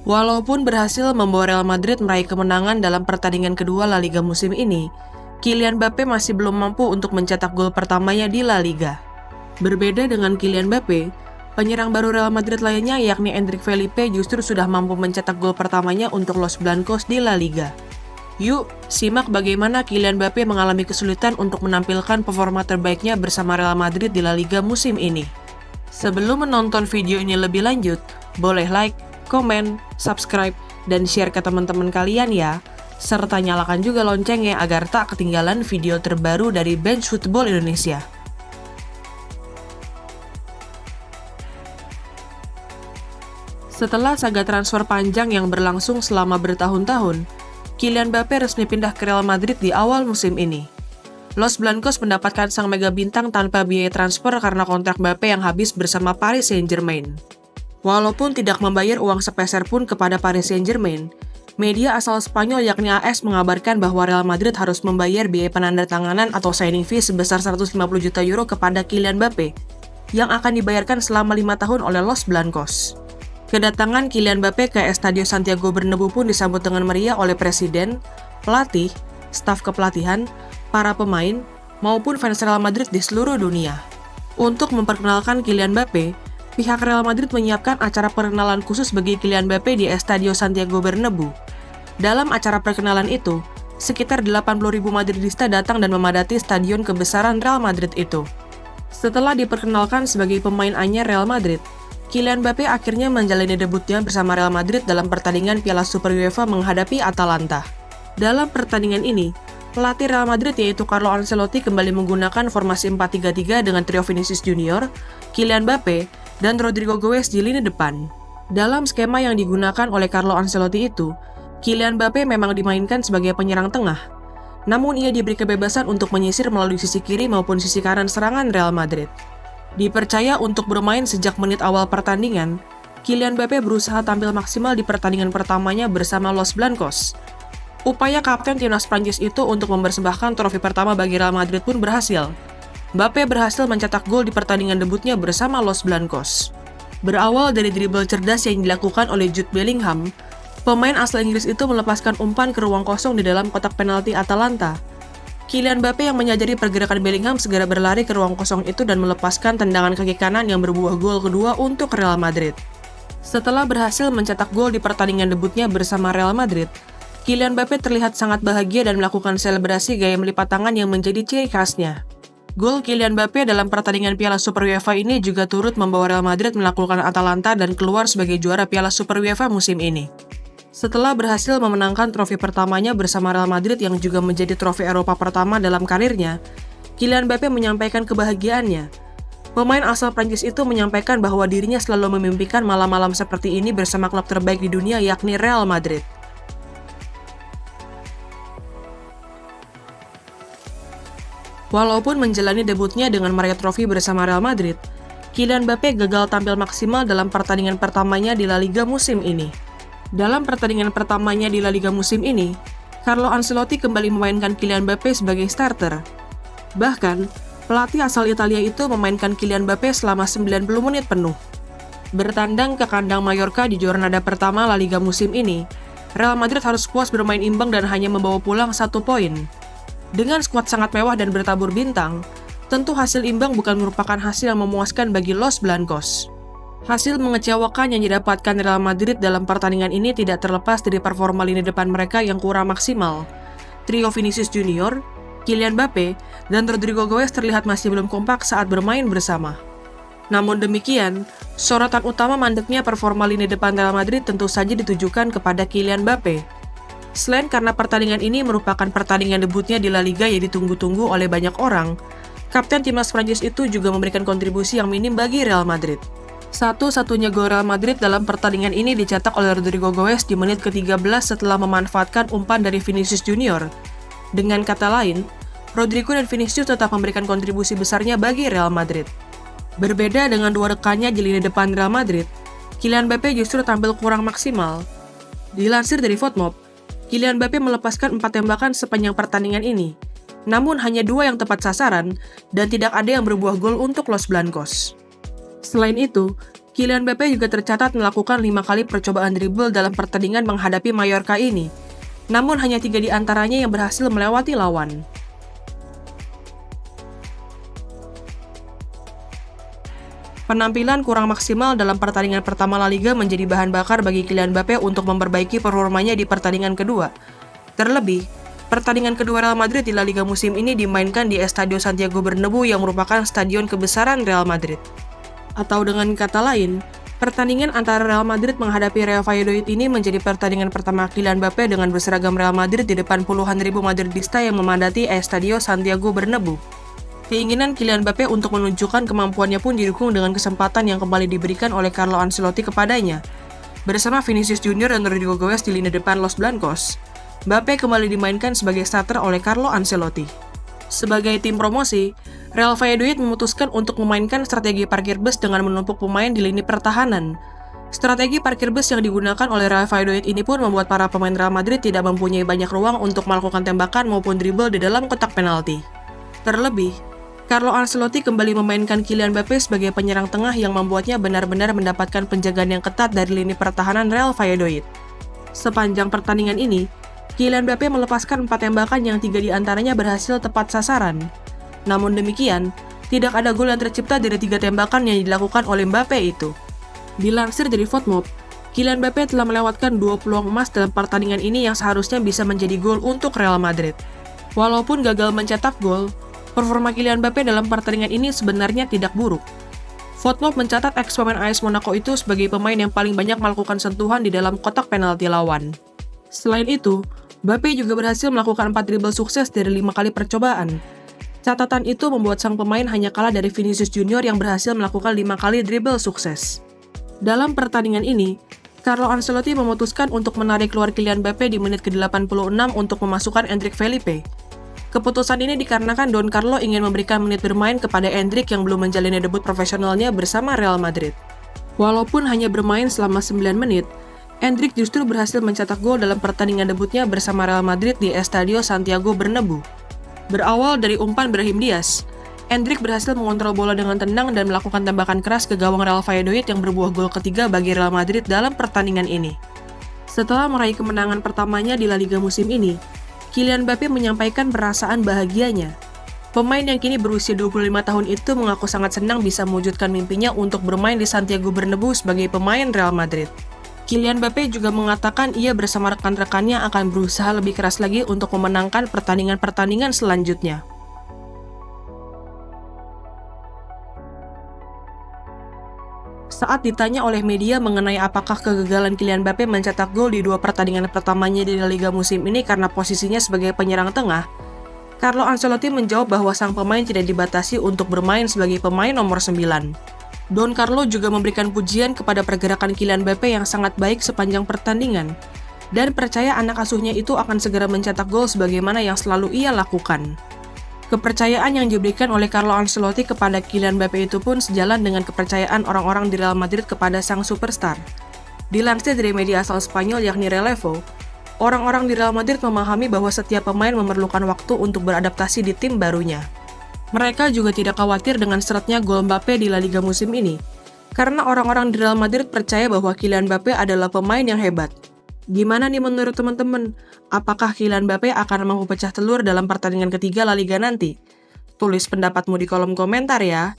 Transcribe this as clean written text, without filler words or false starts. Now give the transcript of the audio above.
Walaupun berhasil membawa Real Madrid meraih kemenangan dalam pertandingan kedua La Liga musim ini, Kylian Mbappé masih belum mampu untuk mencetak gol pertamanya di La Liga. Berbeda dengan Kylian Mbappé, penyerang baru Real Madrid lainnya yakni Endrick Felipe justru sudah mampu mencetak gol pertamanya untuk Los Blancos di La Liga. Yuk, simak bagaimana Kylian Mbappé mengalami kesulitan untuk menampilkan performa terbaiknya bersama Real Madrid di La Liga musim ini. Sebelum menonton video ini lebih lanjut, boleh like, komen, subscribe, dan share ke teman-teman kalian ya. Serta nyalakan juga loncengnya agar tak ketinggalan video terbaru dari Bench Football Indonesia. Setelah saga transfer panjang yang berlangsung selama bertahun-tahun, Kylian Mbappé resmi pindah ke Real Madrid di awal musim ini. Los Blancos mendapatkan sang mega bintang tanpa biaya transfer karena kontrak Mbappé yang habis bersama Paris Saint-Germain. Walaupun tidak membayar uang sepeser pun kepada Paris Saint-Germain, media asal Spanyol yakni AS mengabarkan bahwa Real Madrid harus membayar biaya penandatanganan atau signing fee sebesar 150 juta euro kepada Kylian Mbappé, yang akan dibayarkan selama 5 tahun oleh Los Blancos. Kedatangan Kylian Mbappé ke Estadio Santiago Bernabeu pun disambut dengan meriah oleh presiden, pelatih, staf kepelatihan, para pemain, maupun fans Real Madrid di seluruh dunia. Untuk memperkenalkan Kylian Mbappé, pihak Real Madrid menyiapkan acara perkenalan khusus bagi Kylian Mbappé di Estadio Santiago Bernabeu. Dalam acara perkenalan itu, sekitar 80.000 Madridista datang dan memadati stadion kebesaran Real Madrid itu. Setelah diperkenalkan sebagai pemain anyar Real Madrid, Kylian Mbappé akhirnya menjalani debutnya bersama Real Madrid dalam pertandingan Piala Super UEFA menghadapi Atalanta. Dalam pertandingan ini, pelatih Real Madrid yaitu Carlo Ancelotti kembali menggunakan formasi 4-3-3 dengan trio Vinicius Junior, Kylian Mbappé, dan Rodrigo Goes di lini depan. Dalam skema yang digunakan oleh Carlo Ancelotti itu, Kylian Mbappé memang dimainkan sebagai penyerang tengah. Namun ia diberi kebebasan untuk menyisir melalui sisi kiri maupun sisi kanan serangan Real Madrid. Dipercaya untuk bermain sejak menit awal pertandingan, Kylian Mbappé berusaha tampil maksimal di pertandingan pertamanya bersama Los Blancos. Upaya kapten timnas Prancis itu untuk mempersembahkan trofi pertama bagi Real Madrid pun berhasil. Mbappé berhasil mencetak gol di pertandingan debutnya bersama Los Blancos. Berawal dari dribble cerdas yang dilakukan oleh Jude Bellingham, pemain asal Inggris itu melepaskan umpan ke ruang kosong di dalam kotak penalti Atalanta. Kylian Mbappé yang menyadari pergerakan Bellingham segera berlari ke ruang kosong itu dan melepaskan tendangan kaki kanan yang berbuah gol kedua untuk Real Madrid. Setelah berhasil mencetak gol di pertandingan debutnya bersama Real Madrid, Kylian Mbappé terlihat sangat bahagia dan melakukan selebrasi gaya melipat tangan yang menjadi ciri khasnya. Gol Kylian Mbappé dalam pertandingan Piala Super UEFA ini juga turut membawa Real Madrid melakukan Atalanta dan keluar sebagai juara Piala Super UEFA musim ini. Setelah berhasil memenangkan trofi pertamanya bersama Real Madrid yang juga menjadi trofi Eropa pertama dalam karirnya, Kylian Mbappé menyampaikan kebahagiaannya. Pemain asal Prancis itu menyampaikan bahwa dirinya selalu memimpikan malam-malam seperti ini bersama klub terbaik di dunia yakni Real Madrid. Walaupun menjalani debutnya dengan meraih trofi bersama Real Madrid, Kylian Mbappé gagal tampil maksimal dalam pertandingan pertamanya di La Liga musim ini. Dalam pertandingan pertamanya di La Liga musim ini, Carlo Ancelotti kembali memainkan Kylian Mbappé sebagai starter. Bahkan, pelatih asal Italia itu memainkan Kylian Mbappé selama 90 menit penuh. Bertandang ke kandang Mallorca di jornada pertama La Liga musim ini, Real Madrid harus puas bermain imbang dan hanya membawa pulang 1 poin. Dengan skuad sangat mewah dan bertabur bintang, tentu hasil imbang bukan merupakan hasil yang memuaskan bagi Los Blancos. Hasil mengecewakan yang didapatkan Real Madrid dalam pertandingan ini tidak terlepas dari performa lini depan mereka yang kurang maksimal. Trio Vinicius Junior, Kylian Mbappé, dan Rodrigo Goes terlihat masih belum kompak saat bermain bersama. Namun demikian, sorotan utama mandeknya performa lini depan Real Madrid tentu saja ditujukan kepada Kylian Mbappé. Selain karena pertandingan ini merupakan pertandingan debutnya di La Liga yang ditunggu-tunggu oleh banyak orang, kapten timnas Prancis itu juga memberikan kontribusi yang minim bagi Real Madrid. Satu-satunya gol Real Madrid dalam pertandingan ini dicetak oleh Rodrigo Goes di menit ke-13 setelah memanfaatkan umpan dari Vinicius Junior. Dengan kata lain, Rodrigo dan Vinicius tetap memberikan kontribusi besarnya bagi Real Madrid. Berbeda dengan dua rekannya di lini depan Real Madrid, Kylian Mbappé justru tampil kurang maksimal. Dilansir dari Fotmob, Kylian Mbappé melepaskan 4 tembakan sepanjang pertandingan ini, namun hanya 2 yang tepat sasaran dan tidak ada yang berbuah gol untuk Los Blancos. Selain itu, Kylian Mbappé juga tercatat melakukan 5 kali percobaan dribble dalam pertandingan menghadapi Mallorca ini, namun hanya 3 di antaranya yang berhasil melewati lawan. Penampilan kurang maksimal dalam pertandingan pertama La Liga menjadi bahan bakar bagi Kylian Mbappé untuk memperbaiki performanya di pertandingan kedua. Terlebih, pertandingan kedua Real Madrid di La Liga musim ini dimainkan di Estadio Santiago Bernabeu yang merupakan stadion kebesaran Real Madrid. Atau dengan kata lain, pertandingan antara Real Madrid menghadapi Real Valladolid ini menjadi pertandingan pertama Kylian Mbappé dengan berseragam Real Madrid di depan puluhan ribu Madridista yang memadati Estadio Santiago Bernabeu. Keinginan Kylian Mbappé untuk menunjukkan kemampuannya pun didukung dengan kesempatan yang kembali diberikan oleh Carlo Ancelotti kepadanya. Bersama Vinicius Junior dan Rodrigo Goes di lini depan Los Blancos, Mbappé kembali dimainkan sebagai starter oleh Carlo Ancelotti. Sebagai tim promosi, Real Valladolid memutuskan untuk memainkan strategi parkir bus dengan menumpuk pemain di lini pertahanan. Strategi parkir bus yang digunakan oleh Real Valladolid ini pun membuat para pemain Real Madrid tidak mempunyai banyak ruang untuk melakukan tembakan maupun dribble di dalam kotak penalti. Terlebih, Carlo Ancelotti kembali memainkan Kylian Mbappé sebagai penyerang tengah yang membuatnya benar-benar mendapatkan penjagaan yang ketat dari lini pertahanan Real Valladolid. Sepanjang pertandingan ini, Kylian Mbappé melepaskan 4 tembakan yang 3 di antaranya berhasil tepat sasaran. Namun demikian, tidak ada gol yang tercipta dari 3 tembakan yang dilakukan oleh Mbappé itu. Dilansir dari FotMob, Kylian Mbappé telah melewatkan 2 peluang emas dalam pertandingan ini yang seharusnya bisa menjadi gol untuk Real Madrid. Walaupun gagal mencetak gol, performa Kylian Mbappé dalam pertandingan ini sebenarnya tidak buruk. FotMob mencatat ex-pemain AS Monaco itu sebagai pemain yang paling banyak melakukan sentuhan di dalam kotak penalti lawan. Selain itu, Mbappé juga berhasil melakukan 4 dribble sukses dari 5 kali percobaan. Catatan itu membuat sang pemain hanya kalah dari Vinicius Junior yang berhasil melakukan 5 kali dribble sukses. Dalam pertandingan ini, Carlo Ancelotti memutuskan untuk menarik keluar Kylian Mbappé di menit ke-86 untuk memasukkan Endrick Felipe. Keputusan ini dikarenakan Don Carlo ingin memberikan menit bermain kepada Endrick yang belum menjalani debut profesionalnya bersama Real Madrid. Walaupun hanya bermain selama 9 menit, Endrick justru berhasil mencetak gol dalam pertandingan debutnya bersama Real Madrid di Estadio Santiago Bernabeu. Berawal dari umpan Brahim Diaz, Endrick berhasil mengontrol bola dengan tenang dan melakukan tembakan keras ke gawang Real Valladolid yang berbuah gol ketiga bagi Real Madrid dalam pertandingan ini. Setelah meraih kemenangan pertamanya di La Liga musim ini, Kylian Mbappé menyampaikan perasaan bahagianya. Pemain yang kini berusia 25 tahun itu mengaku sangat senang bisa mewujudkan mimpinya untuk bermain di Santiago Bernabeu sebagai pemain Real Madrid. Kylian Mbappé juga mengatakan ia bersama rekan-rekannya akan berusaha lebih keras lagi untuk memenangkan pertandingan-pertandingan selanjutnya. Saat ditanya oleh media mengenai apakah kegagalan Kylian Mbappé mencetak gol di 2 pertandingan pertamanya di La Liga musim ini karena posisinya sebagai penyerang tengah, Carlo Ancelotti menjawab bahwa sang pemain tidak dibatasi untuk bermain sebagai pemain nomor 9. Don Carlo juga memberikan pujian kepada pergerakan Kylian Mbappé yang sangat baik sepanjang pertandingan, dan percaya anak asuhnya itu akan segera mencetak gol sebagaimana yang selalu ia lakukan. Kepercayaan yang diberikan oleh Carlo Ancelotti kepada Kylian Mbappé itu pun sejalan dengan kepercayaan orang-orang di Real Madrid kepada sang superstar. Dilansir dari media asal Spanyol yakni Relevo, orang-orang di Real Madrid memahami bahwa setiap pemain memerlukan waktu untuk beradaptasi di tim barunya. Mereka juga tidak khawatir dengan seretnya gol Mbappé di La Liga musim ini, karena orang-orang di Real Madrid percaya bahwa Kylian Mbappé adalah pemain yang hebat. Gimana nih menurut teman-teman? Apakah Kylian Mbappé akan mampu pecah telur dalam pertandingan ketiga La Liga nanti? Tulis pendapatmu di kolom komentar ya.